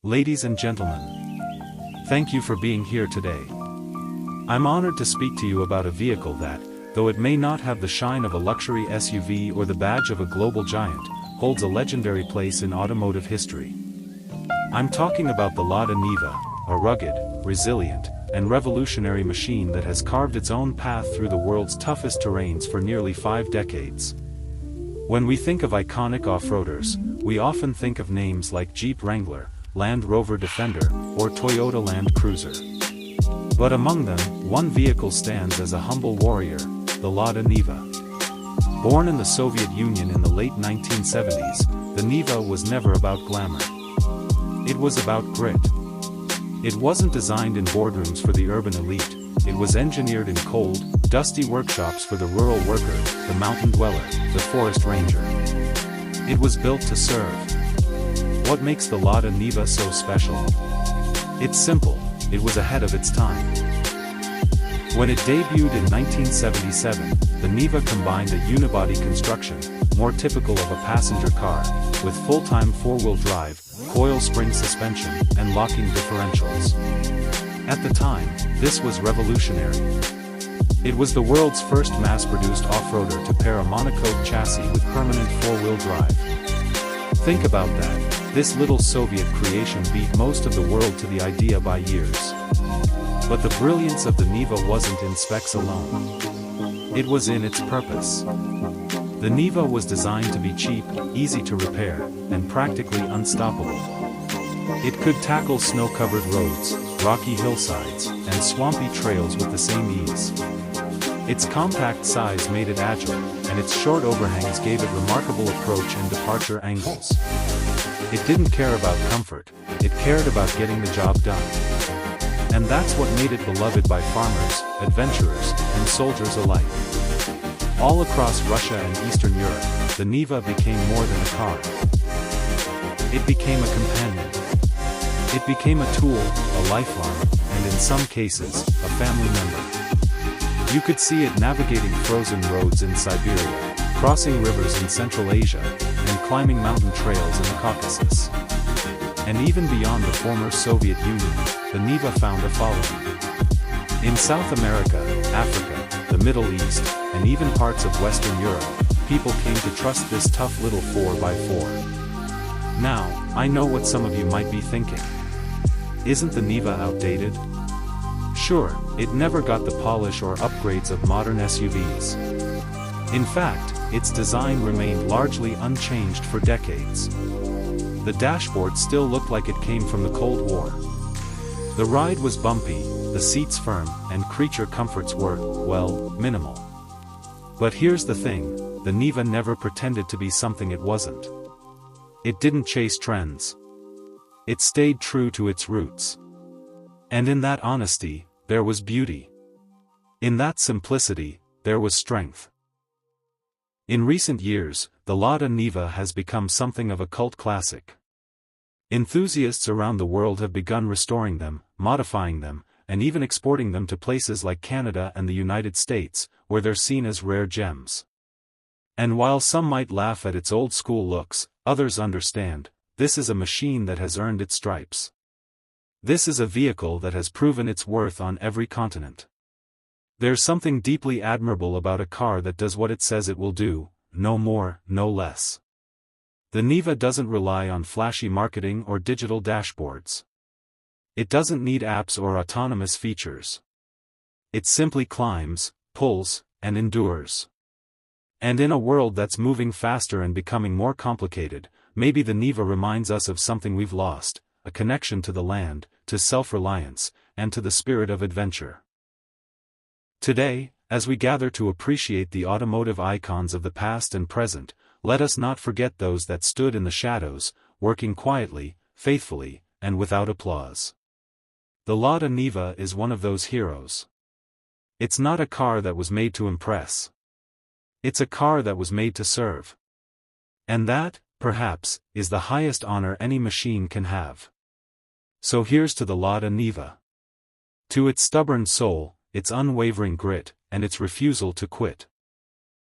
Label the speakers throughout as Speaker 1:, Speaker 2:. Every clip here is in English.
Speaker 1: Ladies and gentlemen, thank you for being here today. I'm honored to speak to you about a vehicle that, though it may not have the shine of a luxury SUV or the badge of a global giant, holds a legendary place in automotive history. I'm talking about the Lada Niva, a rugged, resilient, and revolutionary machine that has carved its own path through the world's toughest terrains for nearly 5 decades. When we think of iconic off-roaders, we often think of names like Jeep Wrangler, Land Rover Defender, or Toyota Land Cruiser. But among them, one vehicle stands as a humble warrior, the Lada Niva. Born in the Soviet Union in the late 1970s, the Niva was never about glamour. It was about grit. It wasn't designed in boardrooms for the urban elite, it was engineered in cold, dusty workshops for the rural worker, the mountain dweller, the forest ranger. It was built to serve. What makes the Lada Niva so special? It's simple, it was ahead of its time. When it debuted in 1977, the Niva combined a unibody construction, more typical of a passenger car, with full-time four-wheel drive, coil spring suspension, and locking differentials. At the time, this was revolutionary. It was the world's first mass-produced off-roader to pair a monocoque chassis with permanent four-wheel drive. Think about that. This little Soviet creation beat most of the world to the idea by years. But the brilliance of the Niva wasn't in specs alone. It was in its purpose. The Niva was designed to be cheap, easy to repair, and practically unstoppable. It could tackle snow-covered roads, rocky hillsides, and swampy trails with the same ease. Its compact size made it agile, and its short overhangs gave it remarkable approach and departure angles. It didn't care about comfort, it cared about getting the job done. And that's what made it beloved by farmers, adventurers, and soldiers alike. All across Russia and Eastern Europe, the Niva became more than a car. It became a companion. It became a tool, a lifeline, and in some cases, a family member. You could see it navigating frozen roads in Siberia, crossing rivers in Central Asia, and climbing mountain trails in the Caucasus. And even beyond the former Soviet Union, the Niva found a following. In South America, Africa, the Middle East, and even parts of Western Europe, people came to trust this tough little 4x4. Now, I know what some of you might be thinking. Isn't the Niva outdated? Sure, it never got the polish or upgrades of modern SUVs. In fact, its design remained largely unchanged for decades. The dashboard still looked like it came from the Cold War. The ride was bumpy, the seats firm, and creature comforts were, well, minimal. But here's the thing, the Niva never pretended to be something it wasn't. It didn't chase trends. It stayed true to its roots. And in that honesty, there was beauty. In that simplicity, there was strength. In recent years, the Lada Niva has become something of a cult classic. Enthusiasts around the world have begun restoring them, modifying them, and even exporting them to places like Canada and the United States, where they're seen as rare gems. And while some might laugh at its old-school looks, others understand, this is a machine that has earned its stripes. This is a vehicle that has proven its worth on every continent. There's something deeply admirable about a car that does what it says it will do, no more, no less. The Niva doesn't rely on flashy marketing or digital dashboards. It doesn't need apps or autonomous features. It simply climbs, pulls, and endures. And in a world that's moving faster and becoming more complicated, maybe the Niva reminds us of something we've lost, a connection to the land, to self-reliance, and to the spirit of adventure. Today, as we gather to appreciate the automotive icons of the past and present, let us not forget those that stood in the shadows, working quietly, faithfully, and without applause. The Lada Niva is one of those heroes. It's not a car that was made to impress. It's a car that was made to serve. And that, perhaps, is the highest honor any machine can have. So here's to the Lada Niva. To its stubborn soul, its unwavering grit, and its refusal to quit.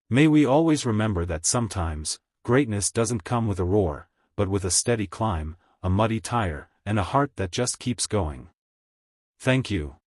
Speaker 1: May we always remember that sometimes, greatness doesn't come with a roar, but with a steady climb, a muddy tire, and a heart that just keeps going. Thank you.